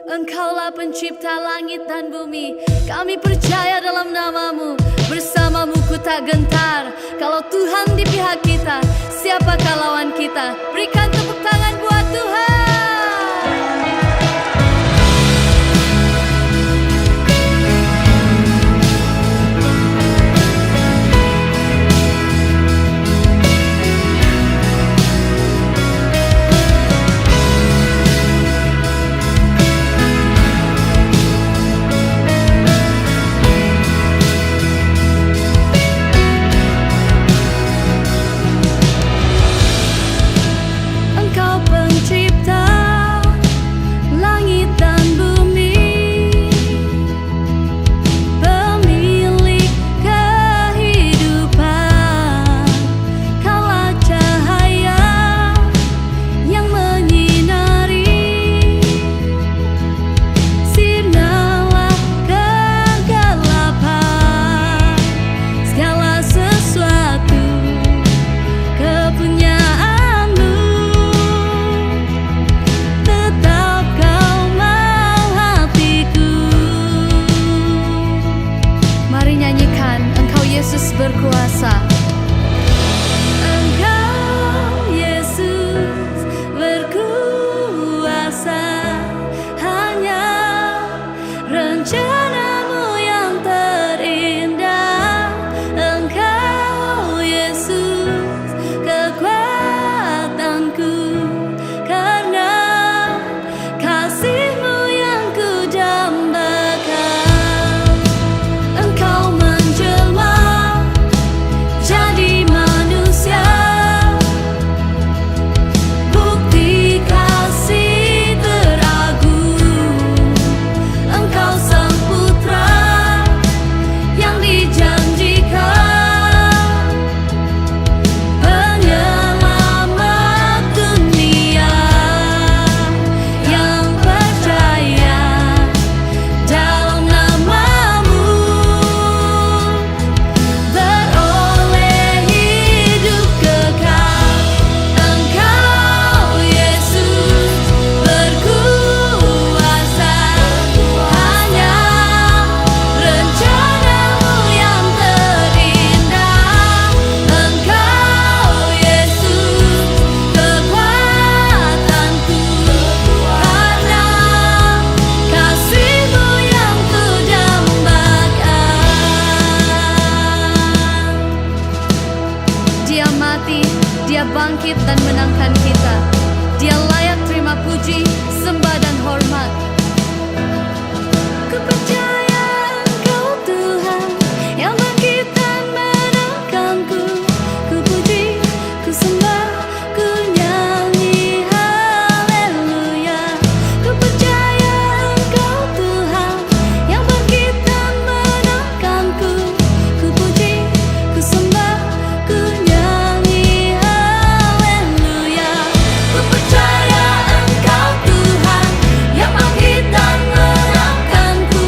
Engkaulah pencipta langit dan bumi. Kami percaya dalam nama-Mu. Bersama-Mu ku tak gentar. Kalau Tuhan di pihak kita, siapakah lawan kita? Berikan tepuk tangan buat Tuhan. Yesus berkuasa. Engkau Yesus berkuasa. Hanya rencana-Mu yang terindah. Engkau Yesus kekuatanku, karena kasih-Mu yang ku dambakan. Engkau menjelma jadi manusia, bukti kasih teragung. Engkau sang putra yang dijanjikan, penyelamat dunia yang percaya dalam nama-Mu beroleh hidup kekal. Engkau Yesus berkuasa. Hanya rencana-Mu yang terindah. Engkau Yesus kekuatanku, karena kasih-Mu yang ku dambakan. Dia mati, Dia bangkit dan menangkan kita. Dia layak terima puji, sembah dan hormat. Ku percaya Engkau Tuhan yang bangkit dan menangkanku. Ku puji, ku sembah, ku nyanyi haleluya. Ku percaya Engkau Tuhan yang bangkit dan menangkanku. Ku puji, ku sembah, ku nyanyi haleluya. Ku percaya Engkau Tuhan yang bangkit dan menangkanku.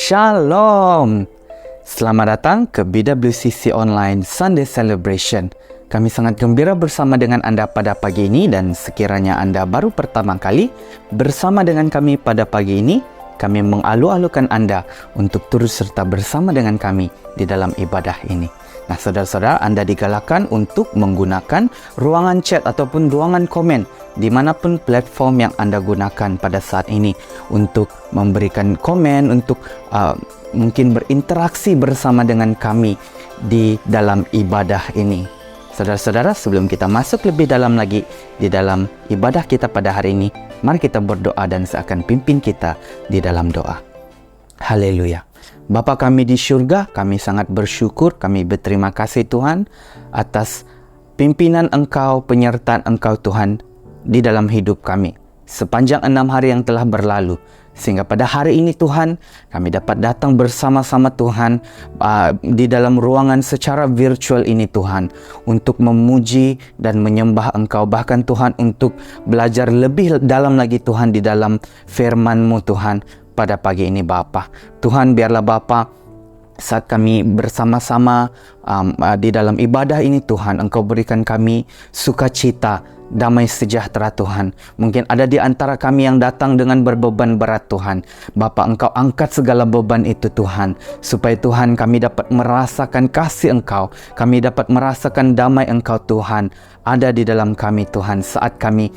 Shalom. Selamat datang ke BWCC Online Sunday Celebration. Kami sangat gembira bersama dengan Anda pada pagi ini, dan sekiranya Anda baru pertama kali bersama dengan kami pada pagi ini, kami mengalu-alukan Anda untuk turut serta bersama dengan kami di dalam ibadah ini. Nah, saudara-saudara, Anda digalakkan untuk menggunakan ruangan chat ataupun ruangan komen dimanapun platform yang Anda gunakan pada saat ini untuk memberikan komen, untuk mungkin berinteraksi bersama dengan kami di dalam ibadah ini. Saudara-saudara, sebelum kita masuk lebih dalam lagi di dalam ibadah kita pada hari ini, mari kita berdoa dan saya akan pimpin kita di dalam doa. Haleluya. Bapa kami di syurga, kami sangat bersyukur, kami berterima kasih Tuhan atas pimpinan Engkau, penyertaan Engkau Tuhan di dalam hidup kami sepanjang 6 hari yang telah berlalu, sehingga pada hari ini Tuhan kami dapat datang bersama-sama Tuhan di dalam ruangan secara virtual ini Tuhan, untuk memuji dan menyembah Engkau, bahkan Tuhan untuk belajar lebih dalam lagi Tuhan di dalam firman-Mu Tuhan pada pagi ini Bapa. Tuhan, biarlah Bapa, saat kami bersama-sama di dalam ibadah ini Tuhan, Engkau berikan kami sukacita, damai sejahtera Tuhan. Mungkin ada di antara kami yang datang dengan berbeban berat Tuhan. Bapa, Engkau angkat segala beban itu Tuhan, supaya Tuhan kami dapat merasakan kasih Engkau, kami dapat merasakan damai Engkau Tuhan ada di dalam kami Tuhan, saat kami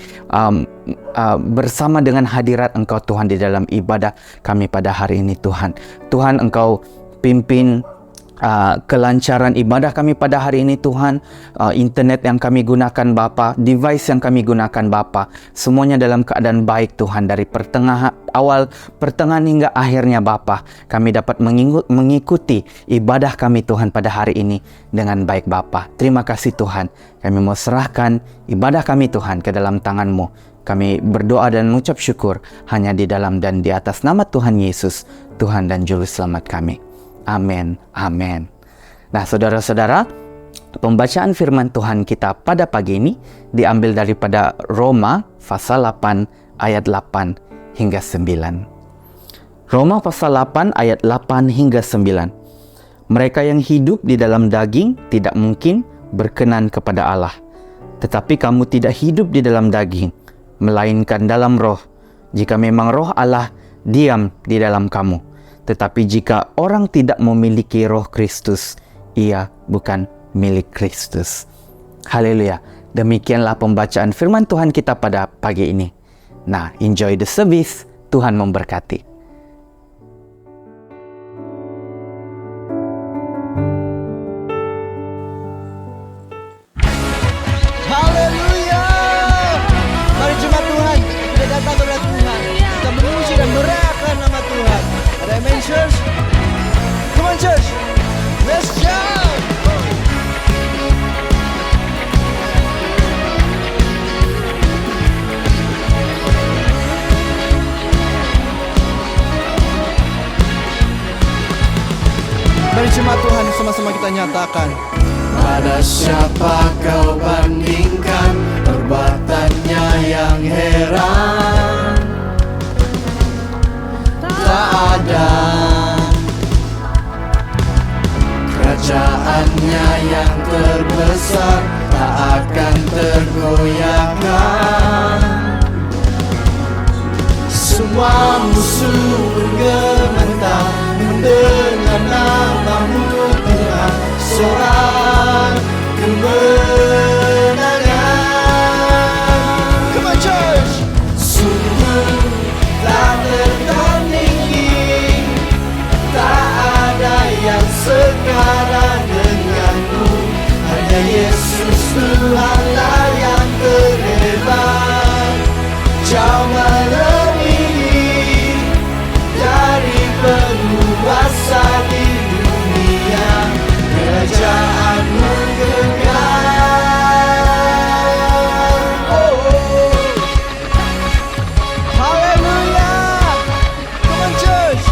bersama dengan hadirat Engkau Tuhan di dalam ibadah kami pada hari ini Tuhan. Tuhan, Engkau pimpin kelancaran ibadah kami pada hari ini Tuhan. Internet yang kami gunakan Bapa, device yang kami gunakan Bapa, semuanya dalam keadaan baik Tuhan. Dari pertengahan hingga akhirnya Bapa, kami dapat mengikuti ibadah kami Tuhan pada hari ini dengan baik Bapa. Terima kasih Tuhan. Kami mau serahkan ibadah kami Tuhan ke dalam tangan-Mu. Kami berdoa dan mengucap syukur hanya di dalam dan di atas nama Tuhan Yesus, Tuhan dan Juru Selamat kami. Amin, amin. Nah, saudara-saudara, pembacaan firman Tuhan kita pada pagi ini diambil daripada Roma pasal 8 ayat 8 hingga 9. Roma pasal 8 ayat 8 hingga 9. Mereka yang hidup di dalam daging tidak mungkin berkenan kepada Allah. Tetapi kamu tidak hidup di dalam daging, melainkan dalam roh, jika memang roh Allah diam di dalam kamu. Tetapi jika orang tidak memiliki roh Kristus, ia bukan milik Kristus. Haleluya. Demikianlah pembacaan firman Tuhan kita pada pagi ini. Nah, enjoy the service. Tuhan memberkati. Haleluya. Mari jemaat Tuhan, kita datang kepada Tuhan, kita memuji dan merayakan nama Tuhan. Ada Amen Church? Come on Church, let's shout. Mari jemaat Tuhan, sama-sama kita nyatakan. Pada siapa kau bandingkan perbuatannya yang heran? Tak ada. Kerajaannya yang terbesar tak akan tergoyahkan. Semua musuh bergementar mendengar namamu Tuhan. Sorak kemenangan. Come on church. Sungguh tak tertandingi, tak ada yang setara denganmu. Hanya Yesus Tuhanlah yang terhebat, jauh melebihi dari penguasa di dunia. Kerajaanmu kekal. Oh, haleluya. Come on church.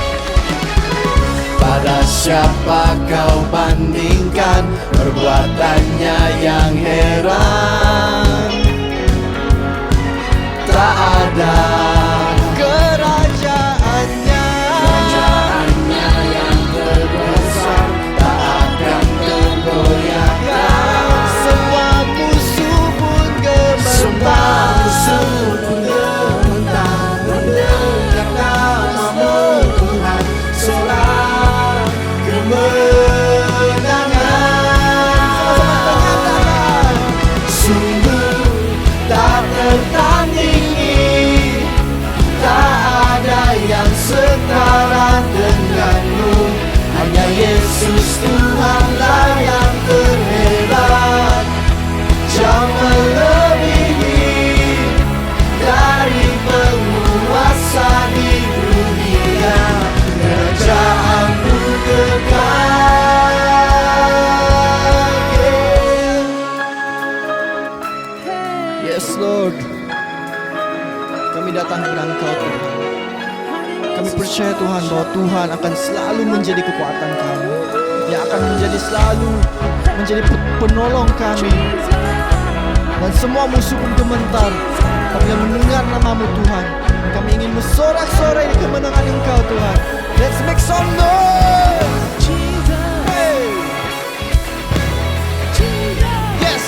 Pada siapa kau bandingkan perbuatannya yang heran? Tak ada. Kerajaannya datang kepada Engkau Tuhan. Kami percaya Tuhan bahwa Tuhan akan selalu menjadi kekuatan kami, yang akan selalu menjadi penolong kami. Dan semua musuh pun gemetar apabila mendengar nama-Mu Tuhan. Dan kami ingin bersorak-sorai di kemenangan Engkau Tuhan. Let's make some noise. Hey. Yes.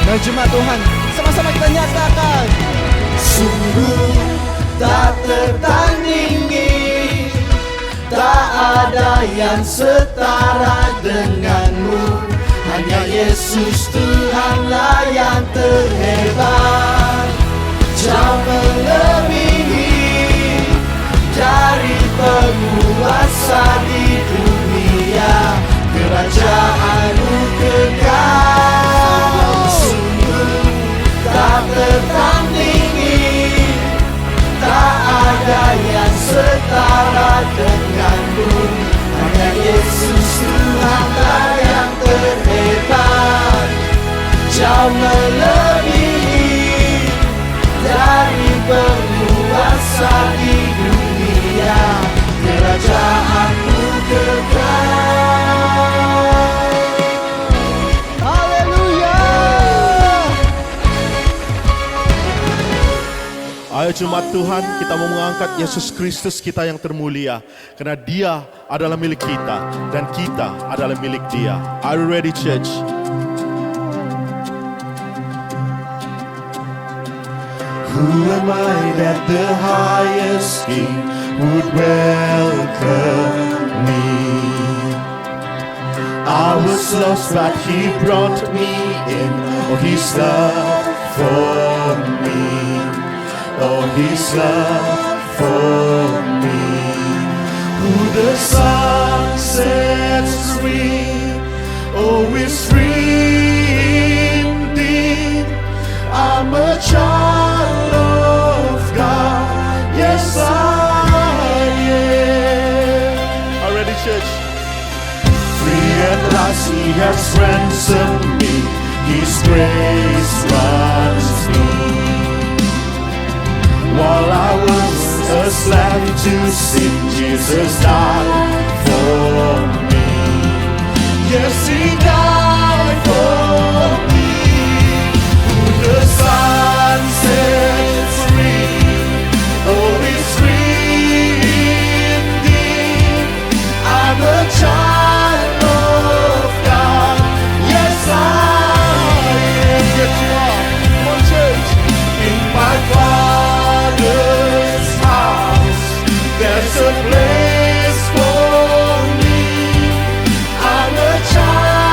Mari jemaat Tuhan, sama-sama kita nyatakan, sungguh tak tertandingi, tak ada yang setara denganmu. Hanya Yesus Tuhanlah yang terhebat, jauh melebihi dari penguasa di dunia. Kerajaan-Mu kekal, tak tertandingi, tak ada yang setara denganmu. Hanya Yesus Tuhanlah yang terhebat, jauh melebihi dari penguasa di dunia. Kerajaan-Mu kekal. Ayo jemaat Tuhan, kita mau mengangkat Yesus Kristus kita yang termulia, karena Dia adalah milik kita dan kita adalah milik Dia. Are you ready, church? Who am I that the highest King would welcome me? I was lost but He brought me in. Oh, His love for me. Oh, His love for me. Who the Son sets free, oh, is free indeed. I'm a child of God, yes I am. Already, church? Free at last He has ransomed me, His grace runs me. While I was a slave to sin, Jesus died for me. Yes, He died for me. Who the Son sets free, oh, is free indeed. I'm a child of God. Yes, I am. Yes, you are. Come on, church. In my Father's house, there's a place for me. I'm a child.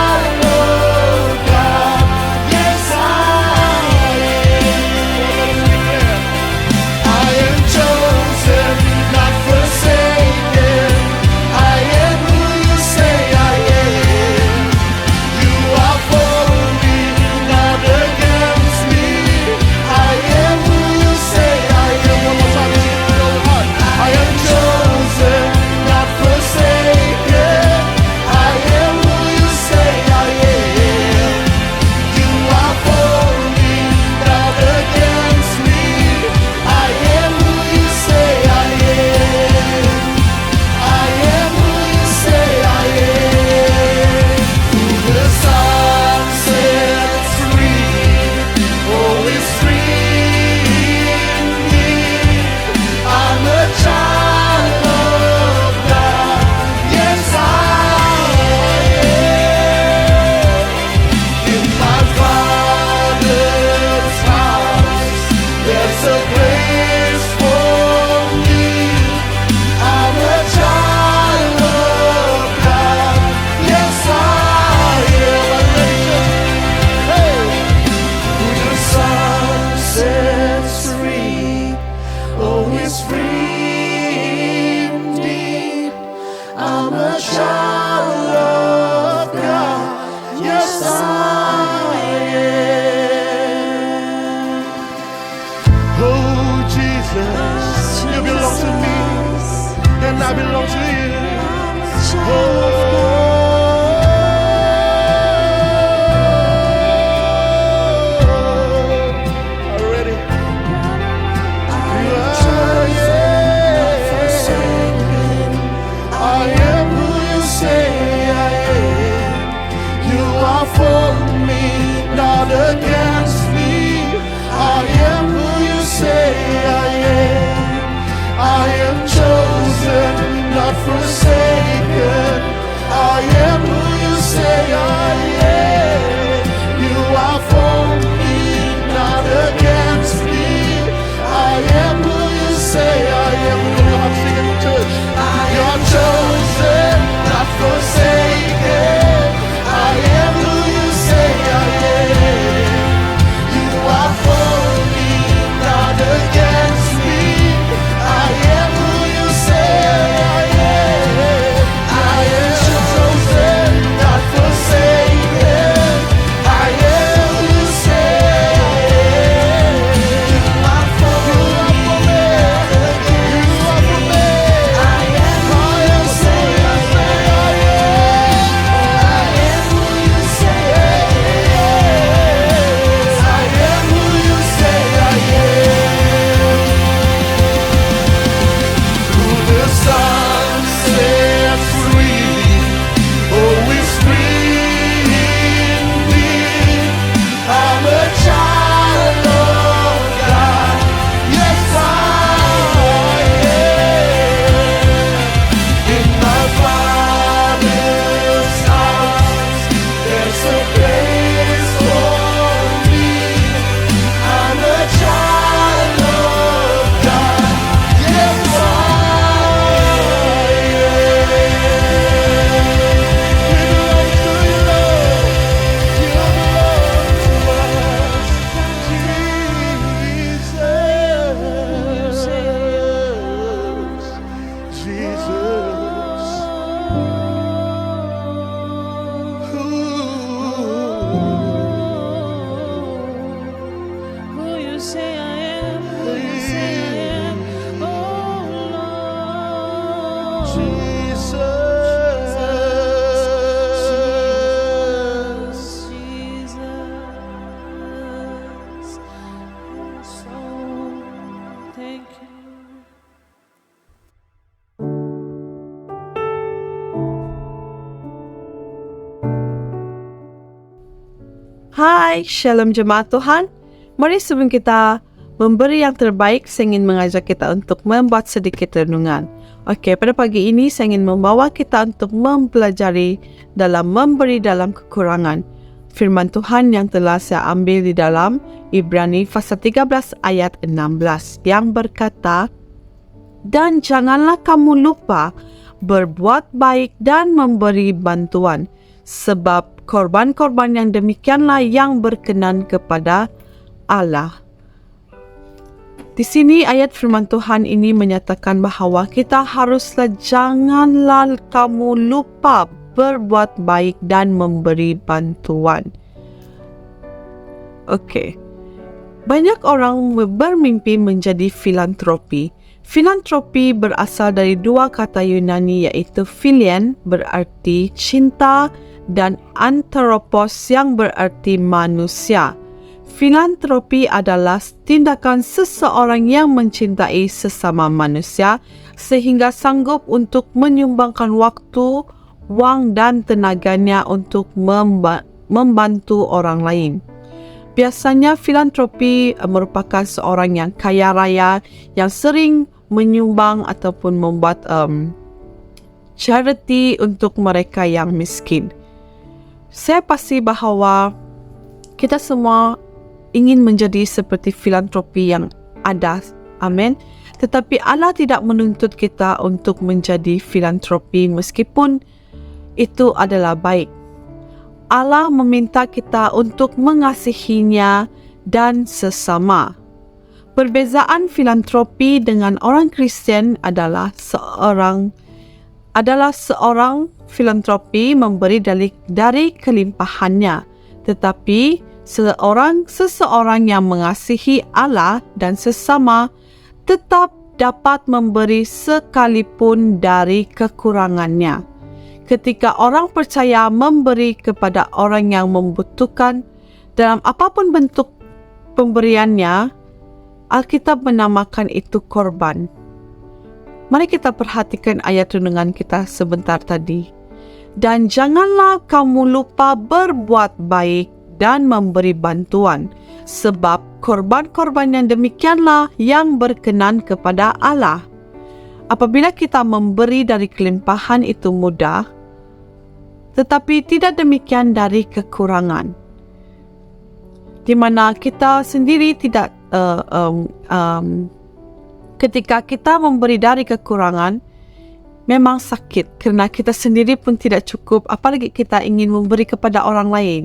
Hai, Shalom Jemaat Tuhan. Mari sebelum kita memberi yang terbaik, saya ingin mengajak kita untuk membuat sedikit renungan. Okey, pada pagi ini saya ingin membawa kita untuk mempelajari dalam memberi dalam kekurangan. Firman Tuhan yang telah saya ambil di dalam Ibrani pasal 13 ayat 16 yang berkata, "Dan janganlah kamu lupa berbuat baik dan memberi bantuan, sebab korban-korban yang demikianlah yang berkenan kepada Allah." Di sini ayat firman Tuhan ini menyatakan bahawa kita haruslah janganlah kamu lupa berbuat baik dan memberi bantuan. Okey. Banyak orang bermimpi menjadi filantropi. Filantropi berasal dari dua kata Yunani iaitu philian berarti cinta dan anthropos yang berarti manusia. Filantropi adalah tindakan seseorang yang mencintai sesama manusia sehingga sanggup untuk menyumbangkan waktu, wang dan tenaganya untuk membantu orang lain. Biasanya filantropi merupakan seorang yang kaya raya yang sering menyumbang ataupun membuat charity untuk mereka yang miskin. Saya pasti bahawa kita semua ingin menjadi seperti filantropi yang ada. Amin. Tetapi Allah tidak menuntut kita untuk menjadi filantropi meskipun itu adalah baik. Allah meminta kita untuk mengasihinya dan sesama. Perbezaan filantropi dengan orang Kristian adalah seorang filantropi memberi dari kelimpahannya, tetapi seseorang yang mengasihi Allah dan sesama tetap dapat memberi sekalipun dari kekurangannya. Ketika orang percaya memberi kepada orang yang membutuhkan dalam apapun bentuk pemberiannya, Alkitab menamakan itu korban. Mari kita perhatikan ayat renungan kita sebentar tadi. Dan janganlah kamu lupa berbuat baik dan memberi bantuan, sebab korban-korban yang demikianlah yang berkenan kepada Allah. Apabila kita memberi dari kelimpahan itu mudah, tetapi tidak demikian dari kekurangan, di mana kita sendiri tidak ketika kita memberi dari kekurangan memang sakit kerana kita sendiri pun tidak cukup, apalagi kita ingin memberi kepada orang lain.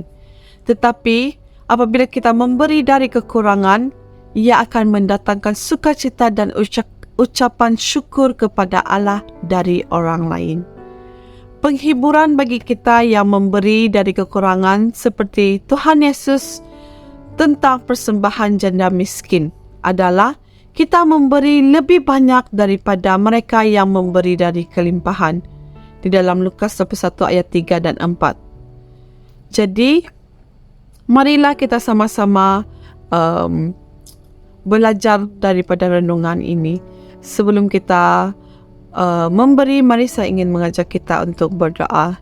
Tetapi apabila kita memberi dari kekurangan, ia akan mendatangkan sukacita dan ucapan syukur kepada Allah dari orang lain. Penghiburan bagi kita yang memberi dari kekurangan seperti Tuhan Yesus tentang persembahan janda miskin adalah kita memberi lebih banyak daripada mereka yang memberi dari kelimpahan. Di dalam Lukas 21 ayat 3 dan 4. Jadi, marilah kita sama-sama belajar daripada renungan ini. Sebelum kita memberi, mari saya ingin mengajak kita untuk berdoa.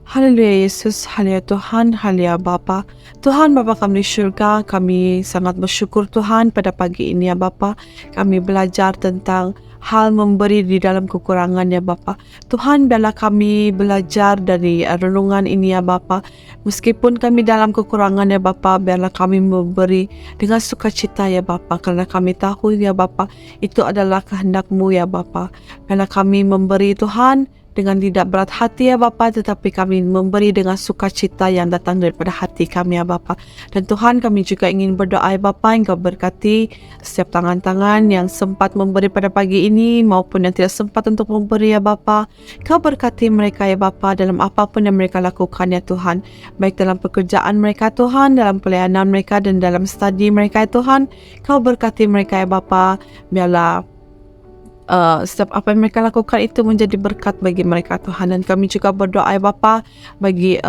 Haleluya Yesus, haleluya Tuhan, haleluya Bapa. Tuhan Bapa kami di syurga, kami sangat bersyukur Tuhan pada pagi ini ya Bapa. Kami belajar tentang hal memberi di dalam kekurangan ya Bapa. Tuhan, biarlah kami belajar dari renungan ini ya Bapa. Meskipun kami dalam kekurangan ya Bapa, biarlah kami memberi dengan sukacita ya Bapa. Kerana kami tahu ya Bapa, itu adalah kehendak-Mu ya Bapa. Biarlah kami memberi Tuhan dengan tidak berat hati ya Bapa, tetapi kami memberi dengan sukacita yang datang daripada hati kami ya Bapa. Dan Tuhan, kami juga ingin berdoa ya Bapa, Engkau berkati setiap tangan-tangan yang sempat memberi pada pagi ini maupun yang tidak sempat untuk memberi ya Bapa. Engkau berkati mereka ya Bapa dalam apapun yang mereka lakukan ya Tuhan, baik dalam pekerjaan mereka Tuhan, dalam pelayanan mereka dan dalam studi mereka ya Tuhan. Engkau berkati mereka ya Bapa, biarlah setiap apa yang mereka lakukan itu menjadi berkat bagi mereka Tuhan. Dan kami juga berdoa ya Bapa bagi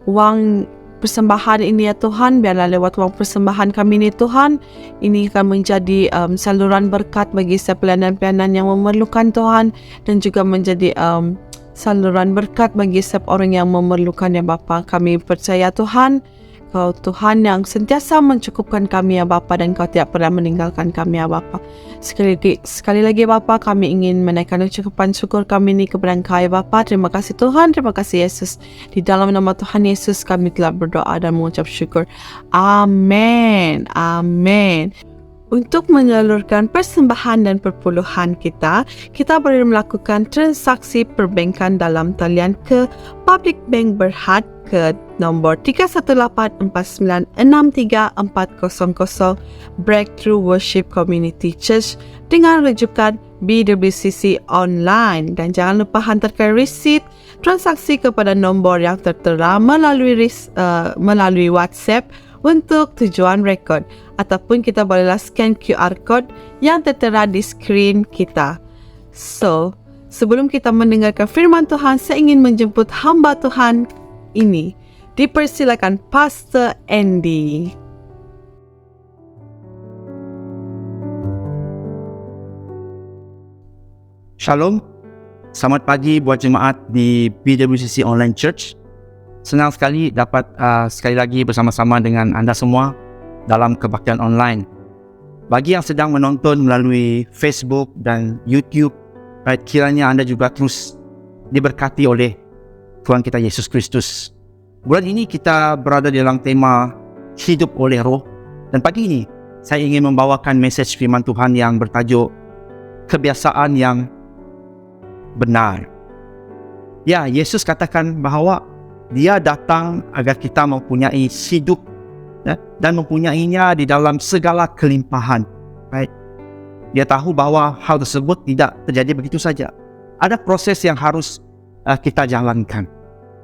wang persembahan ini ya Tuhan, biarlah lewat wang persembahan kami ini Tuhan, ini akan menjadi saluran berkat bagi setiap pelayanan-pelayanan yang memerlukan Tuhan, dan juga menjadi saluran berkat bagi setiap orang yang memerlukan ya Bapa. Kami percaya Tuhan, Kau Tuhan yang sentiasa mencukupkan kami ya Bapa, dan Kau tidak pernah meninggalkan kami ya Bapa. Sekali lagi Bapa, kami ingin menaikkan ucapan syukur kami ini kepada Engkau ya Bapa. Terima kasih Tuhan, terima kasih Yesus. Di dalam nama Tuhan Yesus kami telah berdoa dan mengucap syukur. Amin. Amin. Untuk menyalurkan persembahan dan perpuluhan kita boleh melakukan transaksi perbankan dalam talian ke Public Bank Berhad ke nombor 31849634400 Breakthrough Worship Community Church dengan rujukan BWCC Online, dan jangan lupa hantarkan resit transaksi kepada nombor yang tertera melalui WhatsApp untuk tujuan rekod, ataupun kita bolehlah scan QR code yang tertera di skrin kita. So, sebelum kita mendengarkan firman Tuhan, saya ingin menjemput hamba Tuhan ini. Dipersilakan Pastor Andy. Shalom, selamat pagi buat jemaat di BWCC Online Church. Senang sekali dapat sekali lagi bersama-sama dengan anda semua dalam kebaktian online. Bagi yang sedang menonton melalui Facebook dan YouTube, kiranya anda juga terus diberkati oleh Tuhan kita Yesus Kristus. Bulan ini kita berada dalam tema hidup oleh roh, dan pagi ini saya ingin membawakan mesej firman Tuhan yang bertajuk kebiasaan yang benar. Ya, Yesus katakan bahawa Dia datang agar kita mempunyai hidup dan mempunyainya di dalam segala kelimpahan. Right? Dia tahu bahawa hal tersebut tidak terjadi begitu saja. Ada proses yang harus kita jalankan.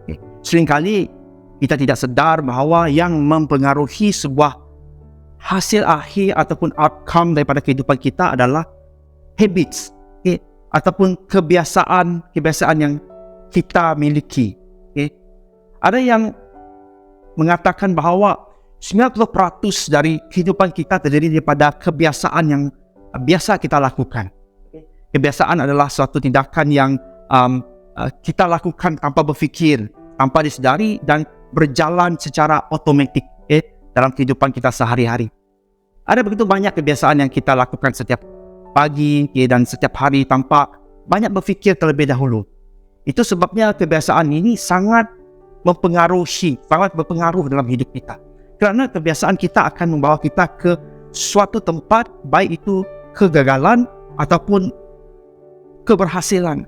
Okay. Seringkali kita tidak sedar bahawa yang mempengaruhi sebuah hasil akhir ataupun outcome daripada kehidupan kita adalah habits, okay, ataupun kebiasaan yang kita miliki. Okay. Ada yang mengatakan bahawa 90% dari kehidupan kita terjadi daripada kebiasaan yang biasa kita lakukan. Kebiasaan adalah suatu tindakan yang kita lakukan tanpa berfikir, tanpa disedari, dan berjalan secara otomatik dalam kehidupan kita sehari-hari. Ada begitu banyak kebiasaan yang kita lakukan setiap pagi dan setiap hari tanpa banyak berfikir terlebih dahulu. Itu sebabnya kebiasaan ini sangat berpengaruh dalam hidup kita. Kerana kebiasaan kita akan membawa kita ke suatu tempat, baik itu kegagalan ataupun keberhasilan.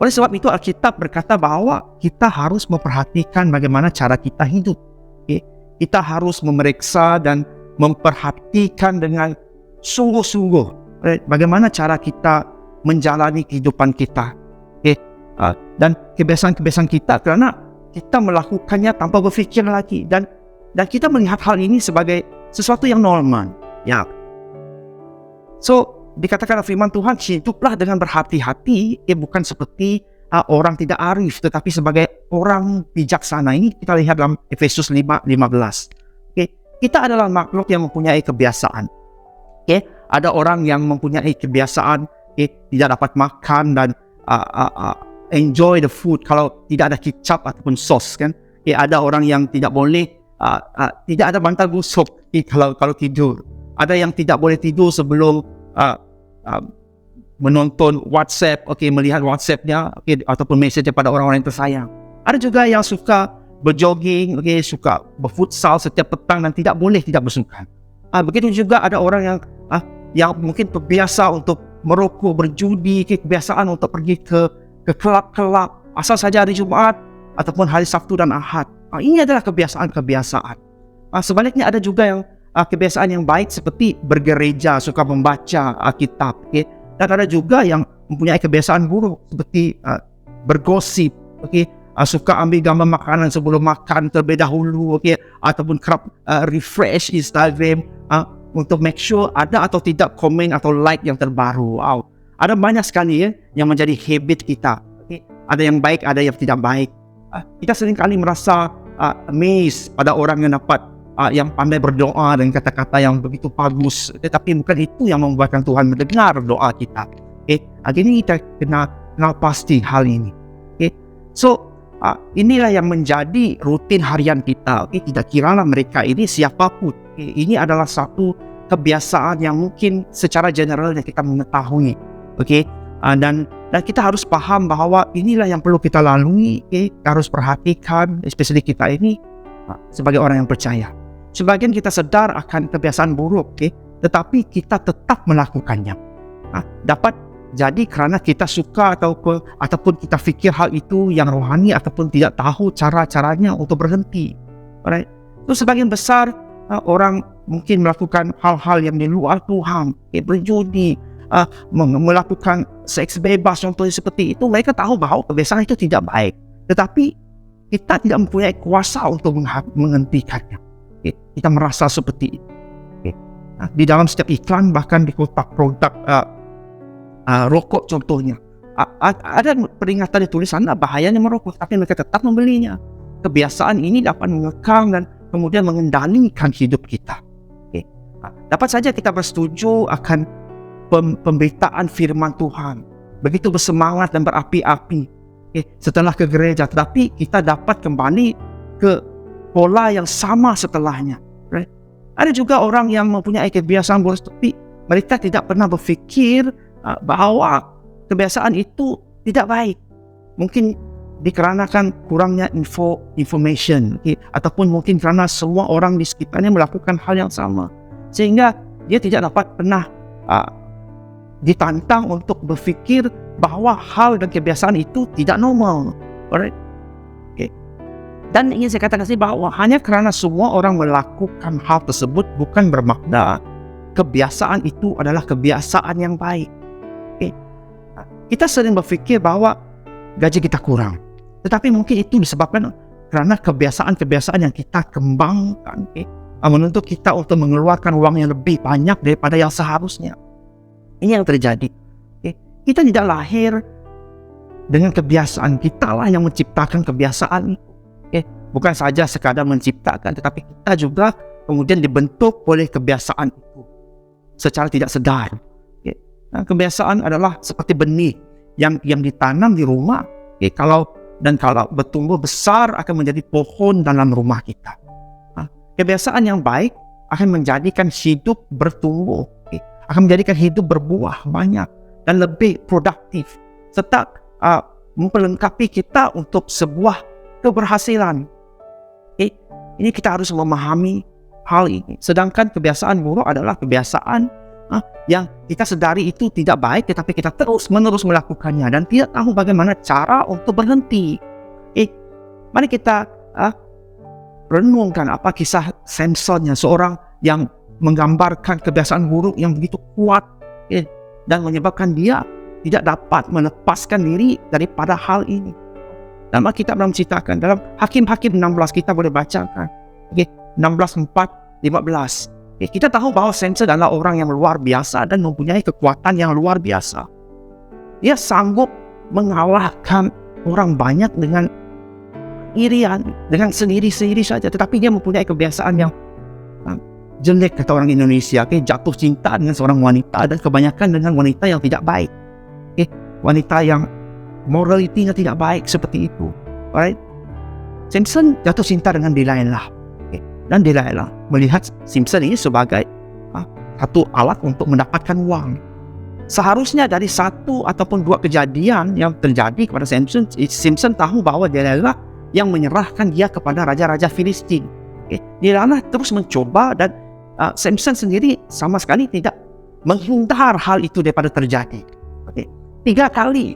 Oleh sebab itu Alkitab berkata bahawa kita harus memperhatikan bagaimana cara kita hidup. Okay? Kita harus memeriksa dan memperhatikan dengan sungguh-sungguh bagaimana cara kita menjalani kehidupan kita. Okay? Dan kebiasaan-kebiasaan kita, kerana kita melakukannya tanpa berfikir lagi, dan kita melihat hal ini sebagai sesuatu yang normal. Ya. So, dikatakan firman Tuhan, hiduplah dengan berhati-hati, bukan seperti orang tidak arif, tetapi sebagai orang bijaksana. Ini kita lihat dalam Efesus 5:15. Okay. Kita adalah makhluk yang mempunyai kebiasaan. Okay. Ada orang yang mempunyai kebiasaan tidak dapat makan dan enjoy the food kalau tidak ada kicap ataupun sos, kan? Ada orang yang tidak boleh tidak ada bantal gosok kalau tidur. Ada yang tidak boleh tidur sebelum menonton WhatsApp, melihat WhatsApp-nya, ataupun mesej daripada orang-orang yang tersayang. Ada juga yang suka berjogging, suka berfutsal setiap petang dan tidak boleh tidak bersukan. Begitu juga ada orang yang mungkin terbiasa untuk merokok, berjudi, kebiasaan untuk pergi ke kelab-kelab asal saja hari Jumaat ataupun hari Sabtu dan Ahad. Ini adalah kebiasaan-kebiasaan. Sebaliknya ada juga yang kebiasaan yang baik seperti bergereja, suka membaca Alkitab. Dan ada juga yang mempunyai kebiasaan buruk seperti bergosip, suka ambil gambar makanan sebelum makan terlebih dahulu, ataupun kerap refresh Instagram untuk make sure ada atau tidak komen atau like yang terbaru. Ada banyak sekali yang menjadi habit kita. Ada yang baik, ada yang tidak baik. Kita seringkali merasa amazed pada orang yang dapat yang pandai berdoa dengan kata-kata yang begitu bagus. Tetapi bukan itu yang membuatkan Tuhan mendengar doa kita. Hari ini kita kenal pasti hal ini. So, inilah yang menjadi rutin harian kita. Okay? Tidak kiralah mereka ini siapapun. Okay? Ini adalah satu kebiasaan yang mungkin secara general yang kita mengetahui. Okay? Dan kita harus paham bahawa inilah yang perlu kita lalui. Okay? Kita harus perhatikan, especially kita ini sebagai orang yang percaya. Sebagian kita sedar akan kebiasaan buruk, okay? Tetapi kita tetap melakukannya. Dapat jadi kerana kita suka ataupun kita fikir hal itu yang rohani ataupun tidak tahu cara-caranya untuk berhenti. Alright? So, sebagian besar orang mungkin melakukan hal-hal yang di luar Tuhan, berjudi, melakukan seks bebas, contohnya seperti itu. Mereka tahu bahawa kebiasaan itu tidak baik, tetapi kita tidak mempunyai kuasa untuk menghentikannya. Kita merasa seperti itu. Di dalam setiap iklan, bahkan di kotak produk rokok contohnya, ada peringatan ditulis sana bahayanya merokok, tapi mereka tetap membelinya. Kebiasaan ini dapat mengekang dan kemudian mengendalikan hidup kita. Dapat saja kita bersetuju akan pemberitaan firman Tuhan, begitu bersemangat dan berapi-api setelah ke gereja, tetapi kita dapat kembali ke pola yang sama setelahnya. Right? Ada juga orang yang mempunyai kebiasaan buruk, tapi mereka tidak pernah berfikir bahawa kebiasaan itu tidak baik. Mungkin dikarenakan kurangnya information, ataupun mungkin kerana semua orang di sekitarnya melakukan hal yang sama, sehingga dia tidak dapat pernah ditantang untuk berfikir bahawa hal dan kebiasaan itu tidak normal. Alright? Dan ingin saya katakan bahawa hanya kerana semua orang melakukan hal tersebut bukan bermakna kebiasaan itu adalah kebiasaan yang baik. Kita sering berfikir bahawa gaji kita kurang, tetapi mungkin itu disebabkan kerana kebiasaan-kebiasaan yang kita kembangkan menuntut kita untuk mengeluarkan uang yang lebih banyak daripada yang seharusnya. Ini yang terjadi. Kita tidak lahir dengan kebiasaan, kita lah yang menciptakan kebiasaan itu. Bukan saja sekadar menciptakan, tetapi kita juga kemudian dibentuk oleh kebiasaan itu secara tidak sadar. Kebiasaan adalah seperti benih yang ditanam di rumah. Kalau bertumbuh besar akan menjadi pohon dalam rumah kita. Kebiasaan yang baik akan menjadikan hidup bertumbuh, akan menjadikan hidup berbuah banyak dan lebih produktif, serta memperlengkapi kita untuk sebuah keberhasilan. Ini kita harus memahami hal ini. Sedangkan kebiasaan buruk adalah kebiasaan yang kita sedari itu tidak baik, tetapi kita terus-menerus melakukannya dan tidak tahu bagaimana cara untuk berhenti. Mari kita renungkan apa kisah Samson, seorang yang menggambarkan kebiasaan buruk yang begitu kuat dan menyebabkan dia tidak dapat melepaskan diri daripada hal ini. Dalam Alkitab menceritakan, dalam Hakim-Hakim 16 kita boleh bacakan, 16:4-15. Kita tahu bahawa Samson adalah orang yang luar biasa dan mempunyai kekuatan yang luar biasa. Dia sanggup mengalahkan orang banyak dengan irian, dengan sendiri-sendiri saja. Tetapi dia mempunyai kebiasaan yang jelek, kata orang Indonesia. Jatuh cinta dengan seorang wanita, dan kebanyakan dengan wanita yang tidak baik. Wanita yang moralitinya tidak baik seperti itu. Alright? Samson jatuh cinta dengan Delilah. Dan Delilah melihat Samson ini sebagai satu alat untuk mendapatkan uang. Seharusnya dari satu ataupun dua kejadian yang terjadi kepada Samson, Samson tahu bahawa Delilah yang menyerahkan dia kepada raja-raja Filistin. Delilah terus mencoba, dan Samson sendiri sama sekali tidak menghindar hal itu daripada terjadi. 3 kali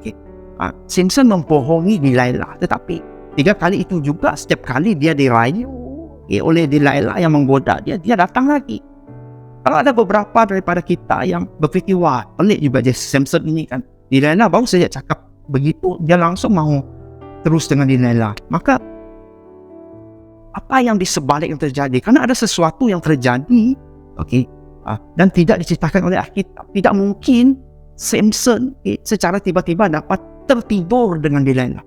Samson membohongi Delilah, tetapi 3 kali itu juga setiap kali dia dirayu oleh Delilah yang menggoda dia datang lagi. Kalau ada beberapa daripada kita yang berfikir, wah pelik juga je Samson ini kan, Delilah baru saja cakap begitu, dia langsung mahu terus dengan Delilah. Maka apa yang di sebalik yang terjadi? Karena ada sesuatu yang terjadi, dan tidak diceritakan oleh Alkitab. Tidak mungkin Samson secara tiba-tiba dapat tertidur dengan Delilah.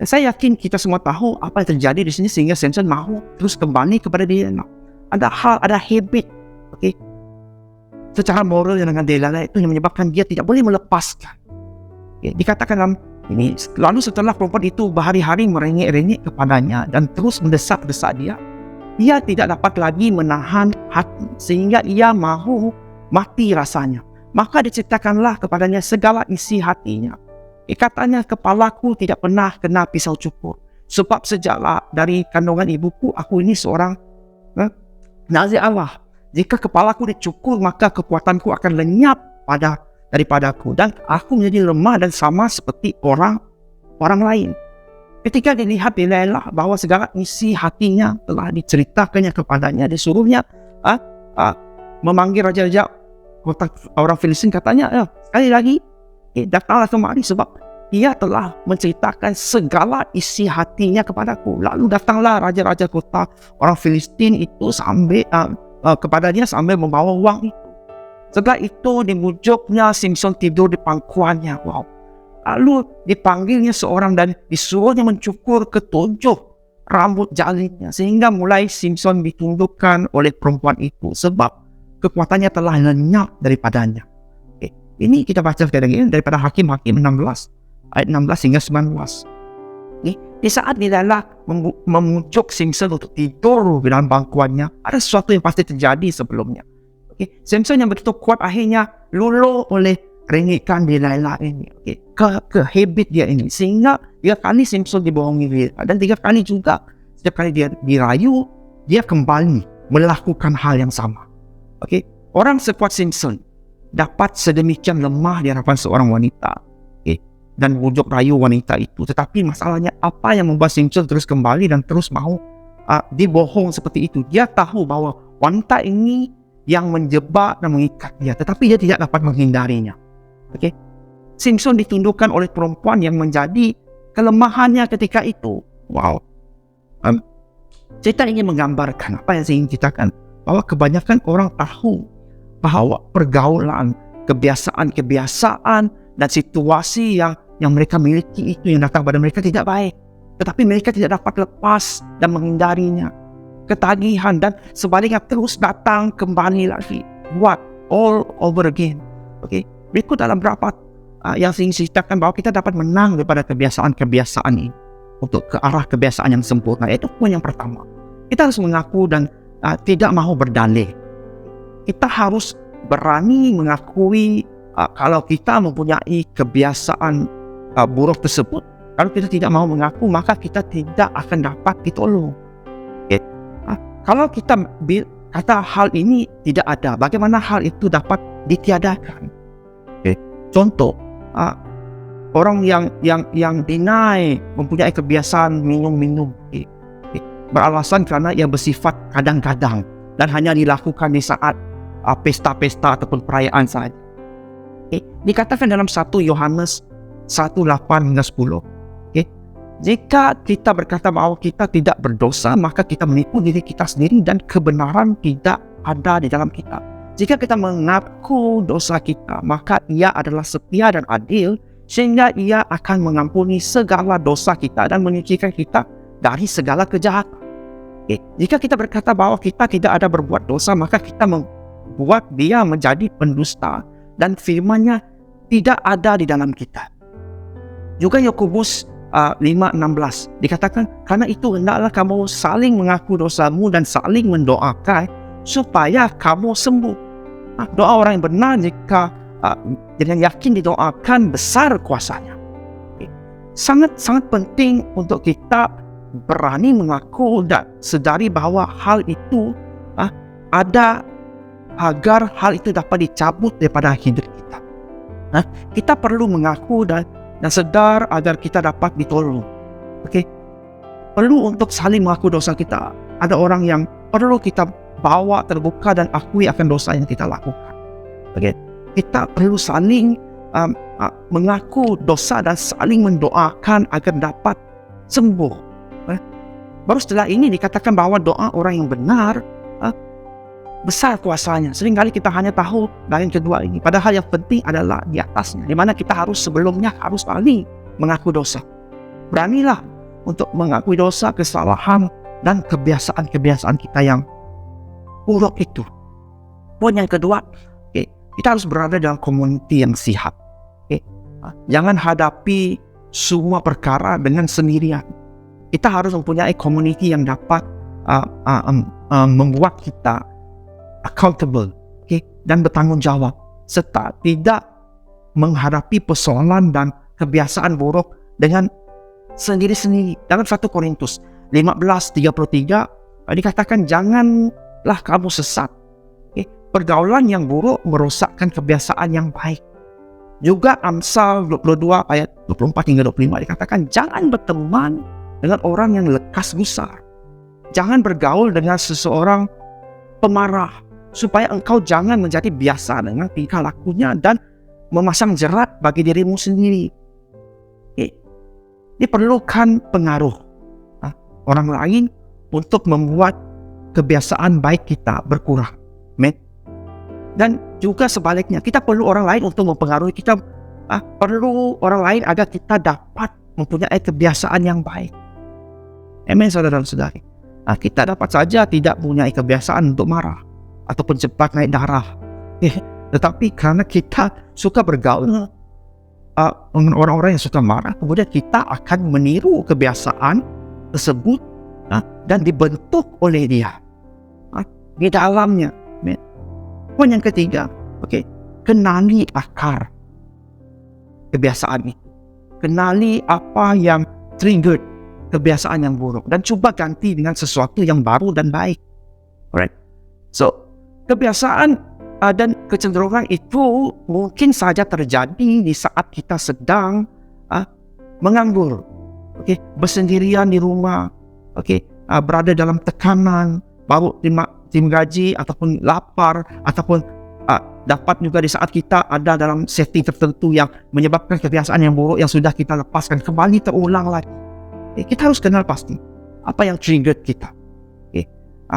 Dan saya yakin kita semua tahu apa yang terjadi di sini sehingga Samson mahu terus kembali kepada Delilah. Ada habit, secara moral yang dengan Delilah itu yang menyebabkan dia tidak boleh melepaskan. Dikatakan dalam Ini lalu setelah perempuan itu berhari-hari merengek-rengek kepadanya dan terus mendesak-desak dia, ia tidak dapat lagi menahan hati sehingga ia mahu mati rasanya. Maka diceritakanlah kepadanya segala isi hatinya. Katanya, kepalaku tidak pernah kena pisau cukur, sebab sejaklah dari kandungan ibuku aku ini seorang nazir Allah. Jika kepalaku dicukur, maka kekuatanku akan lenyap daripadaku dan aku menjadi lemah dan sama seperti orang lain. Ketika dilihat Delilah bahwa segala isi hatinya telah diceritakannya kepadanya, disuruhnya memanggil raja-raja kota orang Filistin. Katanya, sekali lagi datanglah kemari sebab ia telah menceritakan segala isi hatinya kepadaku. Lalu datanglah raja-raja kota orang Filistin itu sambil kepadanya sambil membawa uang itu. Setelah itu dimujuknya Simpson tidur di pangkuannya. Wow. Lalu dipanggilnya seorang dan disuruhnya mencukur ketujuh rambut jalinnya, sehingga mulai Simpson ditundukkan oleh perempuan itu sebab kekuatannya telah lenyap daripadanya. Ini kita baca sekali lagi daripada Hakim-Hakim 16 ayat 16 hingga 19. Di saat Delilah memujuk Simpson untuk tidur di dalam pangkuannya, ada sesuatu yang pasti terjadi sebelumnya. Simpson yang begitu kuat akhirnya luluh oleh rengekan Delilah ini, ke habit dia ini, sehingga 3 kali Simpson dibohongi Delilah, dan 3 kali juga setiap kali dia dirayu, dia kembali melakukan hal yang sama. Orang sekuat Simpson dapat sedemikian lemah di hadapan seorang wanita, dan bujuk rayu wanita itu. Tetapi masalahnya, apa yang membuat Simpson terus kembali dan terus mau dibohong seperti itu? Dia tahu bahwa wanita ini yang menjebak dan mengikat dia, tetapi dia tidak dapat menghindarinya. Simpson ditundukkan oleh perempuan yang menjadi kelemahannya ketika itu. Wow. Cerita ingin menggambarkan apa yang saya ingin ceritakan, bahwa kebanyakan orang tahu bahwa pergaulan, kebiasaan dan situasi yang mereka miliki itu yang datang pada mereka tidak baik, tetapi mereka tidak dapat lepas dan menghindarinya. Ketagihan dan sebaliknya terus datang kembali lagi, buat all over again. Berikut dalam berapa yang saya ingin ceritakan bahwa kita dapat menang daripada kebiasaan-kebiasaan ini untuk ke arah kebiasaan yang sempurna. Itu poin yang pertama. Kita harus mengaku dan tidak mahu berdalih. Kita harus berani mengakui kalau kita mempunyai kebiasaan buruk tersebut. Kalau kita tidak mahu mengaku, maka kita tidak akan dapat ditolong. Kalau kita kata hal ini tidak ada, bagaimana hal itu dapat ditiadakan? Contoh, orang yang deny mempunyai kebiasaan minum, beralasan karena ia bersifat kadang-kadang dan hanya dilakukan di saat pesta-pesta ataupun perayaan saja. Dikatakan dalam 1 Yohanes 1:8 hingga 10. Jika kita berkata bahwa kita tidak berdosa, maka kita menipu diri kita sendiri dan kebenaran tidak ada di dalam kita. Jika kita mengaku dosa kita, maka Ia adalah setia dan adil, sehingga Ia akan mengampuni segala dosa kita dan menyucikan kita dari segala kejahatan. Jika kita berkata bahwa kita tidak ada berbuat dosa, maka kita membuat Dia menjadi pendusta dan firman-Nya tidak ada di dalam kita. Juga Yakobus 5:16 dikatakan, karena itu hendaklah kamu saling mengaku dosamu dan saling mendoakan supaya kamu sembuh. Doa orang yang benar jika dengan yakin didoakan besar kuasanya. Sangat-sangat penting untuk kita berani mengaku dan sedari bahwa hal itu ada agar hal itu dapat dicabut daripada hidup kita. Kita perlu mengaku dan sedar agar kita dapat ditolong. Perlu untuk saling mengaku dosa kita. Ada orang yang perlu kita bawa terbuka dan akui akan dosa yang kita lakukan. Kita perlu saling mengaku dosa dan saling mendoakan agar dapat sembuh. Baru setelah ini dikatakan bahwa doa orang yang benar besar kuasanya. Seringkali kita hanya tahu bagian kedua ini, padahal yang penting adalah di atasnya, di mana kita harus sebelumnya harus saling mengaku dosa. Beranilah untuk mengakui dosa, kesalahan dan kebiasaan-kebiasaan kita yang buruk itu. Poin yang kedua, kita harus berada dalam komuniti yang sihat. Jangan hadapi semua perkara dengan sendirian. Kita harus mempunyai community yang dapat membuat kita accountable, okay, dan bertanggung jawab, serta tidak menghadapi persoalan dan kebiasaan buruk dengan sendiri-sendiri. Dalam 1 Korintus 15:33 dikatakan, janganlah kamu sesat. Okay. Pergaulan yang buruk merosakkan kebiasaan yang baik. Juga Amsal 22 ayat 24 hingga 25 dikatakan, jangan berteman dengan orang yang lekas gusar. Jangan bergaul dengan seseorang pemarah, supaya engkau jangan menjadi biasa dengan tingkah lakunya dan memasang jerat bagi dirimu sendiri. Okay. Diperlukan pengaruh orang lain untuk membuat kebiasaan baik kita berkurang. Amen. Dan juga sebaliknya, kita perlu orang lain untuk mempengaruhi kita. Perlu orang lain agar kita dapat mempunyai kebiasaan yang baik. Amen, saudara-saudari. Kita dapat saja tidak mempunyai kebiasaan untuk marah ataupun cepat naik darah. Tetapi karena kita suka bergaul dengan orang-orang yang suka marah, kemudian kita akan meniru kebiasaan tersebut dan dibentuk oleh dia di dalamnya. Poin yang ketiga, kenali akar kebiasaan itu. Kenali apa yang triggered kebiasaan yang buruk dan coba ganti dengan sesuatu yang baru dan baik. Alright. So, kebiasaan dan kecenderungan itu mungkin saja terjadi di saat kita sedang menganggur, bersendirian di rumah, berada dalam tekanan, baru terima gaji ataupun lapar, ataupun dapat juga di saat kita ada dalam setting tertentu yang menyebabkan kebiasaan yang buruk yang sudah kita lepaskan kembali terulang lagi. Kita harus kenal pasti apa yang trigger kita.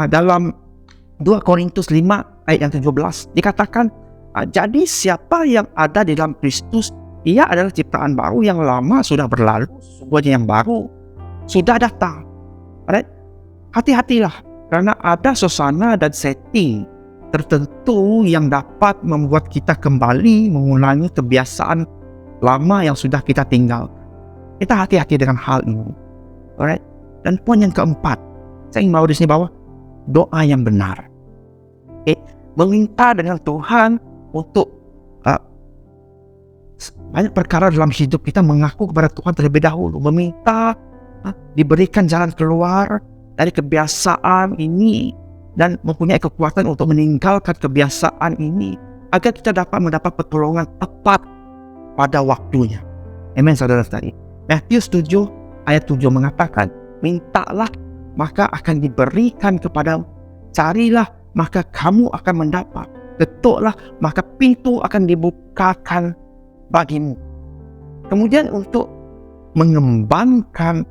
Dalam 2 Korintus 5 ayat yang 17 dikatakan, jadi siapa yang ada di dalam Kristus, ia adalah ciptaan baru, yang lama sudah berlalu, semuanya yang baru sudah datang. Alright? Hati-hatilah, karena ada suasana dan setting tertentu yang dapat membuat kita kembali mengulangi kebiasaan lama yang sudah kita tinggal. Kita hati-hati dengan hal ini. Alright? Dan poin yang keempat, saya ingin bawa di sini bahwa doa yang benar. Meminta dengan Tuhan untuk banyak perkara dalam hidup kita, mengaku kepada Tuhan terlebih dahulu, meminta diberikan jalan keluar dari kebiasaan ini dan mempunyai kekuatan untuk meninggalkan kebiasaan ini agar kita dapat mendapat pertolongan tepat pada waktunya. Amen, saudara-saudari. Matius 7 ayat 7 mengatakan, mintalah maka akan diberikan kepadamu, carilah maka kamu akan mendapat, ketuklah maka pintu akan dibukakan bagimu. Kemudian untuk mengembangkan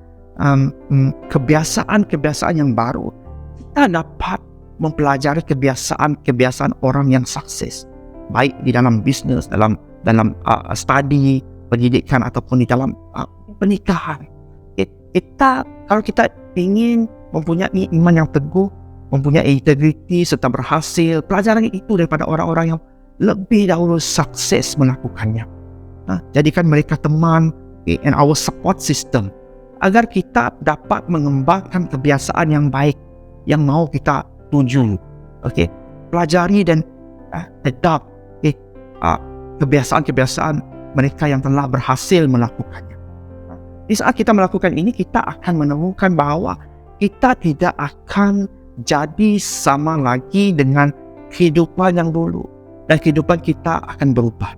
kebiasaan-kebiasaan yang baru, kita dapat mempelajari kebiasaan-kebiasaan orang yang sukses, baik di dalam bisnis, dalam studi, pendidikan, ataupun di dalam pernikahan. Kalau kita ingin mempunyai iman yang teguh, mempunyai integriti serta berhasil, pelajaran itu daripada orang-orang yang lebih dahulu sukses melakukannya. Jadikan mereka teman and our support system agar kita dapat mengembangkan kebiasaan yang baik yang mau kita tuju. Pelajari dan adopt kebiasaan-kebiasaan mereka yang telah berhasil melakukannya. Di saat kita melakukan ini, kita akan menemukan bahwa kita tidak akan jadi sama lagi dengan kehidupan yang dulu, dan kehidupan kita akan berubah.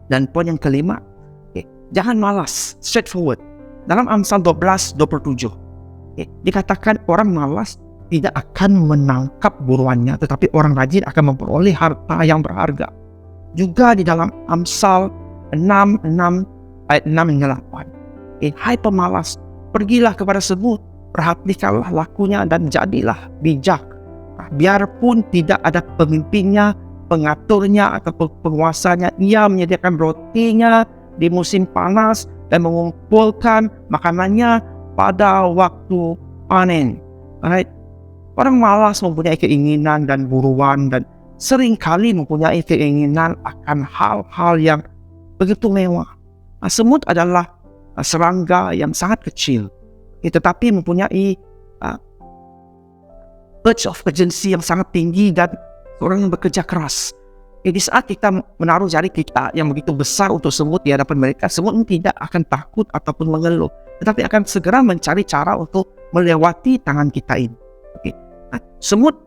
Dan poin yang kelima, jangan malas, straightforward. Dalam Amsal 12:27 dikatakan orang malas tidak akan menangkap buruannya, tetapi orang rajin akan memperoleh harta yang berharga. Juga di dalam Amsal 6 ayat 6 hingga 8, hai pemalas, pergilah kepada semut, perhatikanlah lakunya dan jadilah bijak. Biarpun tidak ada pemimpinnya, pengaturnya atau penguasanya, ia menyediakan rotinya di musim panas dan mengumpulkan makanannya pada waktu panen. Alright. Orang malas mempunyai keinginan dan buruan, dan seringkali mempunyai keinginan akan hal-hal yang begitu mewah. Semut adalah serangga yang sangat kecil, tetapi mempunyai urge of urgency yang sangat tinggi dan orang yang bekerja keras. Di saat kita menaruh jari kita yang begitu besar untuk semut di hadapan mereka, semut tidak akan takut ataupun mengeluh, tetapi akan segera mencari cara untuk melewati tangan kita ini. Semut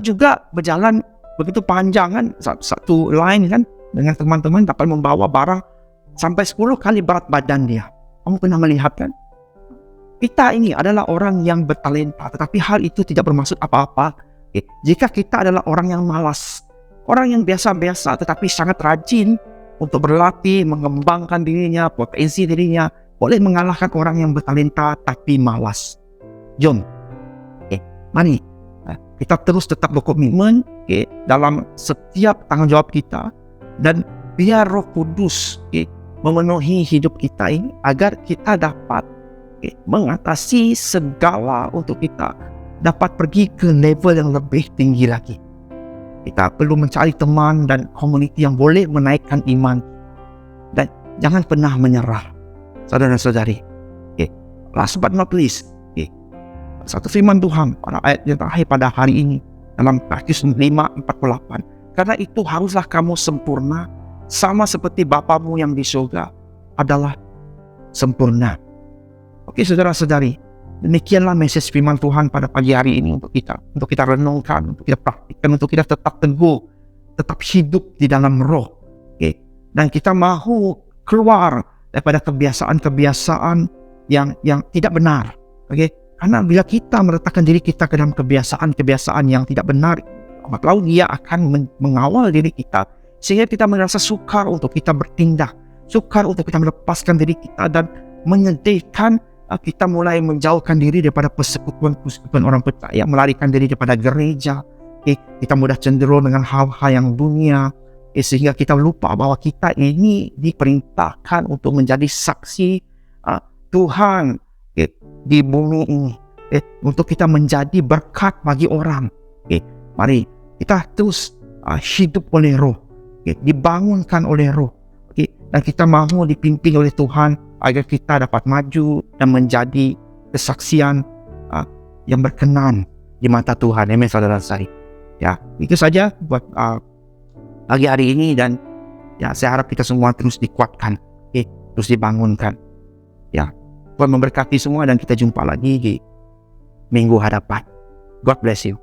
juga berjalan begitu panjang kan, satu line kan, dengan teman-teman dapat membawa barang sampai 10 kali berat badan dia. Kamu pernah melihat kan? Kita ini adalah orang yang bertalenta, tetapi hal itu tidak bermaksud apa-apa jika kita adalah orang yang malas, orang yang biasa-biasa tetapi sangat rajin untuk berlatih, mengembangkan dirinya, potensi dirinya, boleh mengalahkan orang yang bertalenta tapi malas. Jom, mari kita terus tetap berkomitmen dalam setiap tanggungjawab kita, dan biar Roh Kudus memenuhi hidup kita ini agar kita dapat mengatasi segala untuk kita dapat pergi ke level yang lebih tinggi lagi. Kita perlu mencari teman dan komuniti yang boleh menaikkan iman, dan jangan pernah menyerah, saudara-saudari. Last but not least, satu firman Tuhan pada ayat yang terakhir pada hari ini dalam Matius 5:48. Karena itu haruslah kamu sempurna sama seperti Bapamu yang di surga adalah sempurna. Oke, saudara-saudari, demikianlah message firman Tuhan pada pagi hari ini untuk kita renungkan, untuk kita praktikkan, untuk kita tetap teguh, tetap hidup di dalam roh. Dan kita mahu keluar daripada kebiasaan-kebiasaan yang tidak benar. Karena bila kita meletakkan diri kita ke dalam kebiasaan-kebiasaan yang tidak benar, maka dia akan mengawal diri kita sehingga kita merasa sukar untuk kita bertindak, sukar untuk kita melepaskan diri kita, dan menyedihkan kita mulai menjauhkan diri daripada persekutuan orang percaya, melarikan diri daripada gereja. Kita mudah cenderung dengan hal-hal yang dunia, sehingga kita lupa bahwa kita ini diperintahkan untuk menjadi saksi Tuhan di bumi ini, untuk kita menjadi berkat bagi orang. Mari kita terus hidup oleh roh, dibangunkan oleh roh, dan kita mahu dipimpin oleh Tuhan agar kita dapat maju dan menjadi kesaksian yang berkenan di mata Tuhan. Amin, saudara-saudari. Ya, itu saja buat pagi hari ini, dan ya, saya harap kita semua terus dikuatkan, terus dibangunkan. Ya, Tuhan memberkati semua, dan kita jumpa lagi di minggu hadapan. God bless you.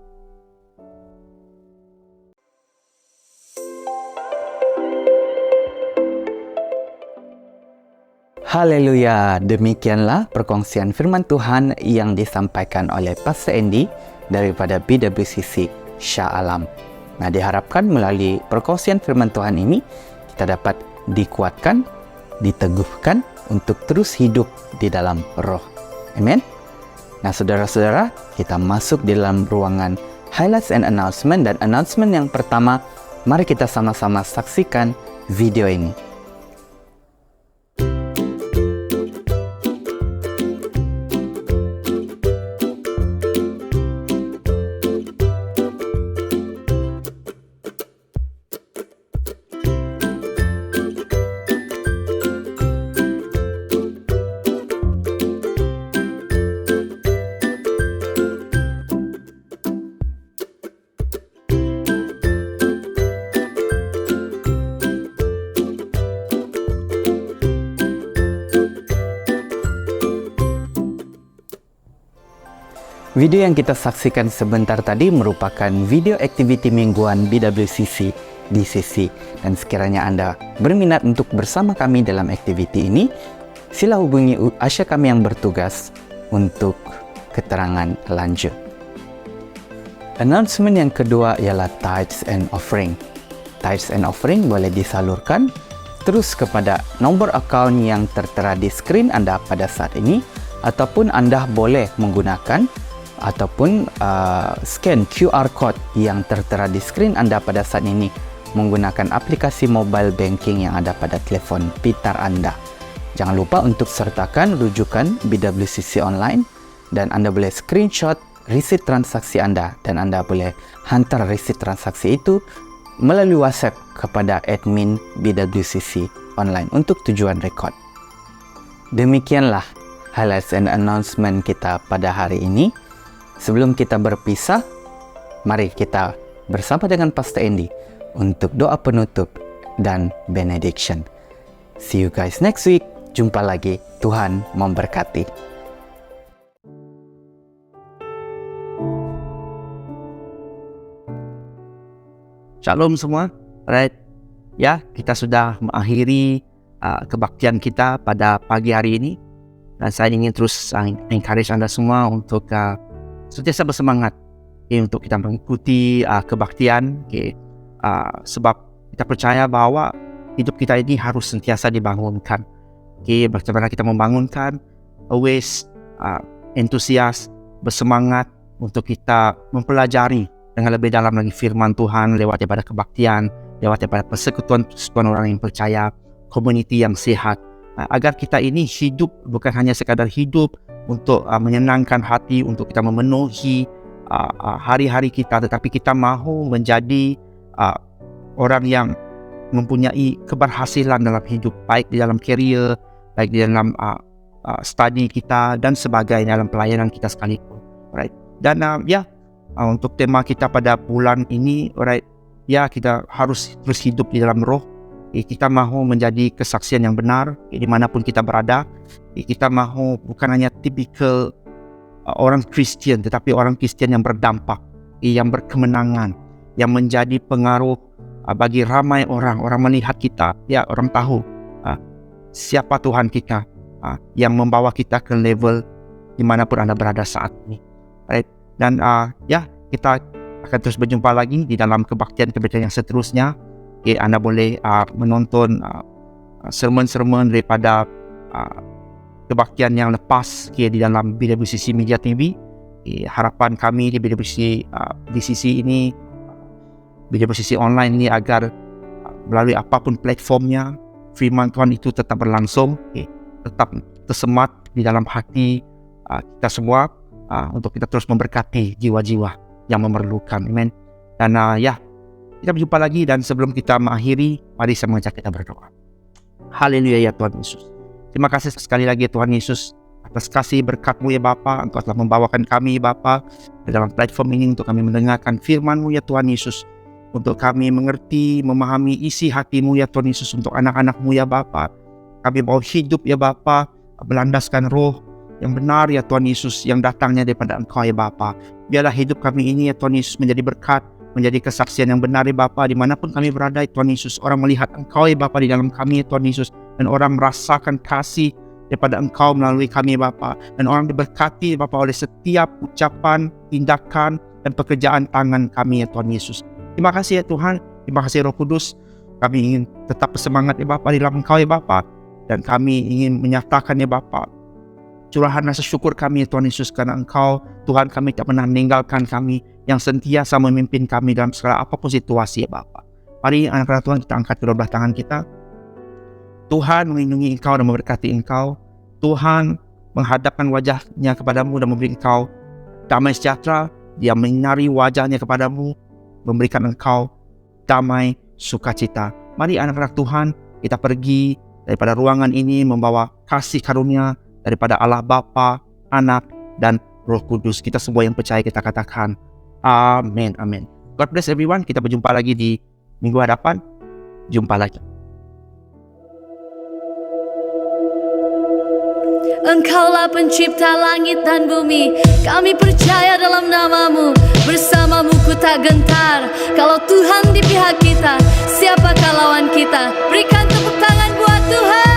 Haleluya, demikianlah perkongsian firman Tuhan yang disampaikan oleh Pastor Andy daripada BWCC Shah Alam. Nah, diharapkan melalui perkongsian firman Tuhan ini kita dapat dikuatkan, diteguhkan untuk terus hidup di dalam roh. Amin. Nah, saudara-saudara, kita masuk di dalam ruangan highlights and announcement, dan announcement yang pertama, mari kita sama-sama saksikan video ini. Video yang kita saksikan sebentar tadi merupakan video aktiviti mingguan BWCC DCC, dan sekiranya Anda berminat untuk bersama kami dalam aktiviti ini, sila hubungi Asya kami yang bertugas untuk keterangan lanjut. Announcement yang kedua ialah tithes and offering. Tithes and offering boleh disalurkan terus kepada nombor akaun yang tertera di skrin Anda pada saat ini, ataupun Anda boleh menggunakan ataupun scan QR code yang tertera di skrin Anda pada saat ini menggunakan aplikasi mobile banking yang ada pada telefon pintar Anda. Jangan lupa untuk sertakan rujukan BWCC online, dan Anda boleh screenshot resit transaksi Anda, dan Anda boleh hantar resit transaksi itu melalui WhatsApp kepada admin BWCC online untuk tujuan rekod. Demikianlah highlights and announcement kita pada hari ini. Sebelum kita berpisah, mari kita bersama dengan Pastor Andy untuk doa penutup dan benediction. See you guys next week. Jumpa lagi. Tuhan memberkati. Shalom semua. Right. Ya, kita sudah mengakhiri kebaktian kita pada pagi hari ini. Dan saya ingin terus encourage Anda semua untuk sentiasa bersemangat untuk kita mengikuti kebaktian. Sebab kita percaya bahwa hidup kita ini harus sentiasa dibangunkan. Bagaimana kita membangunkan? Always entusias, bersemangat untuk kita mempelajari dengan lebih dalam lagi firman Tuhan lewat daripada kebaktian, lewat daripada persekutuan orang yang percaya, komuniti yang sehat, agar kita ini hidup bukan hanya sekadar hidup untuk menyenangkan hati, untuk kita memenuhi hari-hari kita, tetapi kita mahu menjadi orang yang mempunyai keberhasilan dalam hidup, baik di dalam career, baik di dalam study kita dan sebagainya, dalam pelayanan kita sekalipun. Right. Dan untuk tema kita pada bulan ini, right, kita harus terus hidup di dalam roh. Kita mahu menjadi kesaksian yang benar dimanapun kita berada. Kita mahu bukan hanya tipikal orang Kristian, tetapi orang Kristian yang berdampak, yang berkemenangan, yang menjadi pengaruh bagi ramai orang melihat kita, orang tahu siapa Tuhan kita, yang membawa kita ke level dimanapun Anda berada saat ini. Right? Dan kita akan terus berjumpa lagi di dalam kebaktian-kebaktian yang seterusnya. Anda boleh menonton sermon-sermon daripada kebaktian yang lepas di dalam BWCC Media TV. Harapan kami di BWCC ini, BWCC online ini, agar melalui apapun platformnya, firman Tuhan itu tetap berlangsung, tetap tersemat di dalam hati kita semua, untuk kita terus memberkati jiwa-jiwa yang memerlukan. Amen. Dan kita berjumpa lagi, dan sebelum kita mengakhiri, mari saya mengajak kita berdoa. Haleluya ya Tuhan Yesus. Terima kasih sekali lagi Tuhan Yesus atas kasih berkat-Mu ya Bapa. Engkau telah membawakan kami Bapa dalam platform ini untuk kami mendengarkan firman-Mu ya Tuhan Yesus. Untuk kami mengerti, memahami isi hati-Mu ya Tuhan Yesus untuk anak-anak-Mu ya Bapa. Kami mau hidup ya Bapa berlandaskan roh yang benar ya Tuhan Yesus, yang datangnya daripada Engkau ya Bapa. Biarlah hidup kami ini ya Tuhan Yesus menjadi berkat, menjadi kesaksian yang benar ya Bapa, dimanapun kami berada ya Tuhan Yesus. Orang melihat Engkau ya Bapa di dalam kami ya Tuhan Yesus, dan orang merasakan kasih daripada Engkau melalui kami ya Bapa, dan orang diberkati ya Bapa oleh setiap ucapan, tindakan, dan pekerjaan tangan kami ya Tuhan Yesus. Terima kasih ya Tuhan, terima kasih Roh Kudus. Kami ingin tetap bersemangat ya Bapa di dalam Engkau ya Bapa, dan kami ingin menyatakan ya Bapa curahan rasa syukur kami ya Tuhan Yesus, karena Engkau Tuhan kami tak pernah meninggalkan kami, yang sentiasa memimpin kami dalam segala apapun situasi ya Bapa. Mari anak-anak Tuhan kita angkat kedua belah tangan kita. Tuhan melindungi Engkau dan memberkati Engkau. Tuhan menghadapkan wajahnya kepadamu dan memberi Engkau damai sejahtera. Dia menyinari wajahnya kepadamu, memberikan Engkau damai sukacita. Mari anak-anak Tuhan kita pergi daripada ruangan ini membawa kasih karunia daripada Allah Bapa, Anak, dan Roh Kudus. Kita semua yang percaya kita katakan amin, amin. God bless everyone. Kita berjumpa lagi di minggu hadapan. Jumpa lagi. Engkaulah pencipta langit dan bumi. Kami percaya dalam nama-Mu. Bersama-Mu ku tak gentar. Kalau Tuhan di pihak kita, siapakah lawan kita? Berikan tepuk tangan buat Tuhan.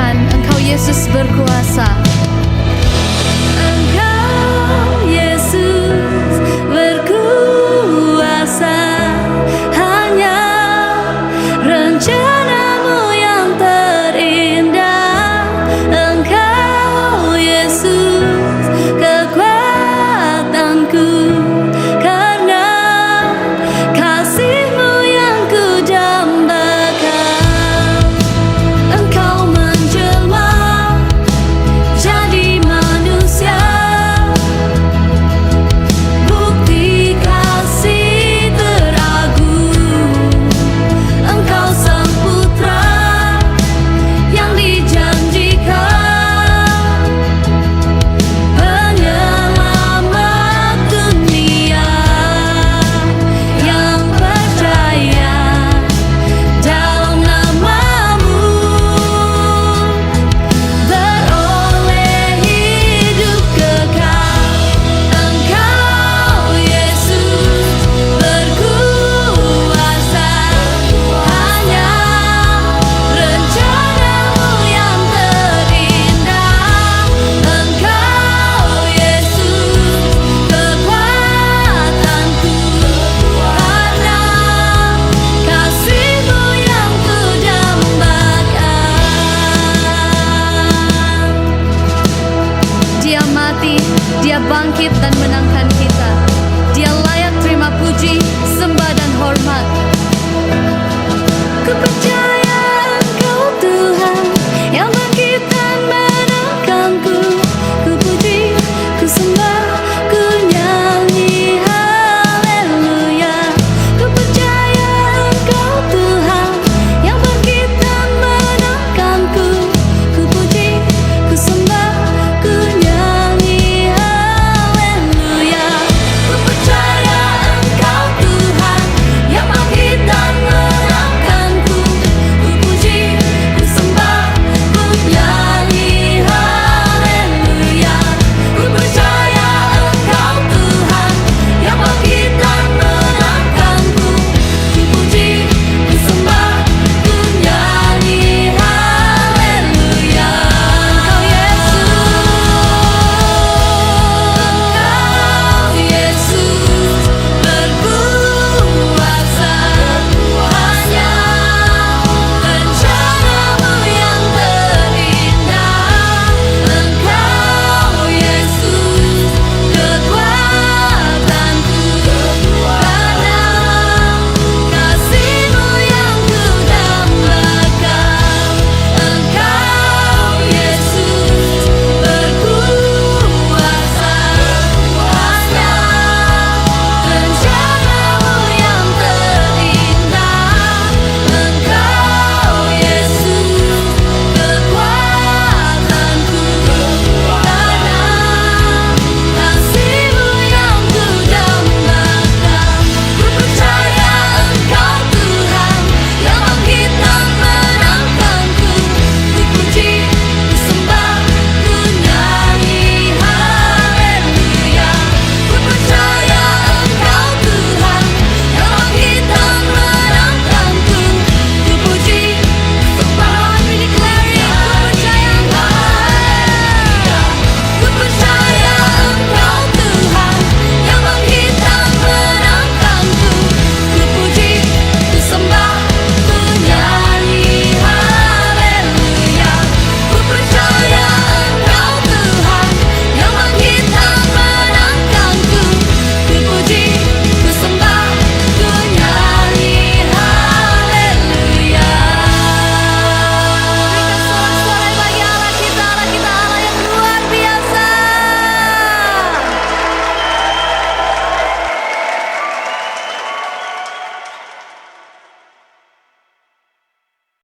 Engkau Yesus berkuasa.